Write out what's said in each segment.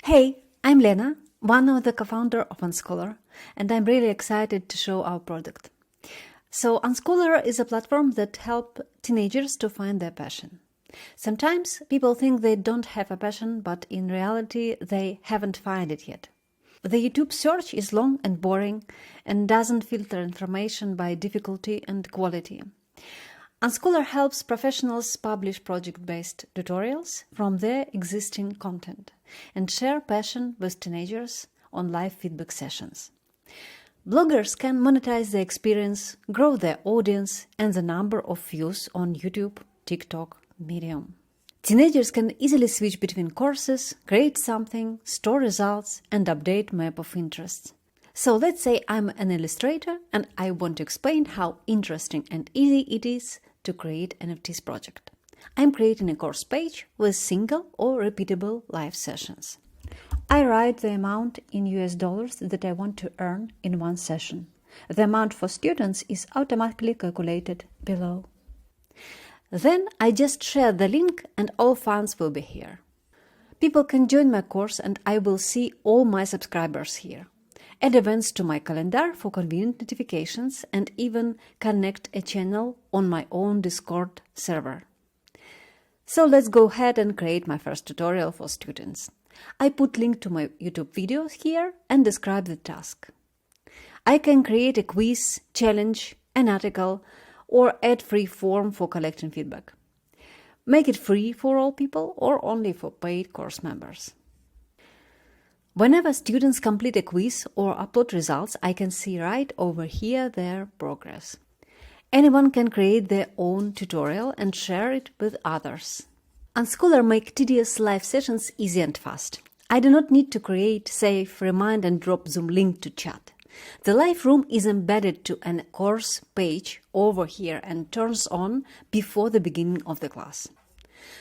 Hey, I'm Lena, one of the co-founder of Unscholar, and I'm really excited to show our product. So Unscholar is a platform that helps teenagers to find their passion. Sometimes people think they don't have a passion, but in reality they haven't found it yet. The YouTube search is long and boring and doesn't filter information by difficulty and quality. Unscholar helps professionals publish project-based tutorials from their existing content and share passion with teenagers on live feedback sessions. Bloggers can monetize their experience, grow their audience and the number of views on YouTube, TikTok, Medium. Teenagers can easily switch between courses, create something, store results, and update map of interests. So let's say I'm an illustrator and I want to explain how interesting and easy it is to create NFTs project. I'm creating a course page with single or repeatable live sessions. I write the amount in US dollars that I want to earn in one session. The amount for students is automatically calculated below. Then I just share the link and all funds will be here. People can join my course and I will see all my subscribers here. Add events to my calendar for convenient notifications and even connect a channel on my own Discord server. So let's go ahead and create my first tutorial for students. I put link to my YouTube videos here and describe the task. I can create a quiz, challenge, an article, or add free form for collecting feedback. Make it free for all people or only for paid course members. Whenever students complete a quiz or upload results, I can see right over here their progress. Anyone can create their own tutorial and share it with others. Unscholar make tedious live sessions easy and fast. I do not need to create, save, remind and drop Zoom link to chat. The live room is embedded to a course page over here and turns on before the beginning of the class.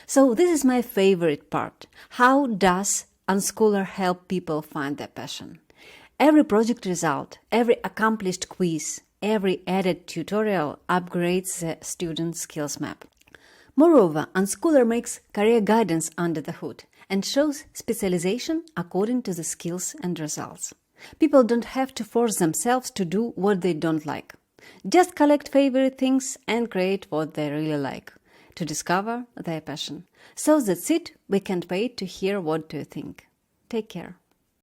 So this is my favorite part. How does Unscholar help people find their passion? Every project result, every accomplished quiz, every added tutorial upgrades the student skills map. Moreover, Unscholar makes career guidance under the hood and shows specialization according to the skills and results. People don't have to force themselves to do what they don't like. Just collect favorite things and create what they really like to discover their passion. So that's it. We can't wait to hear what you think. Take care.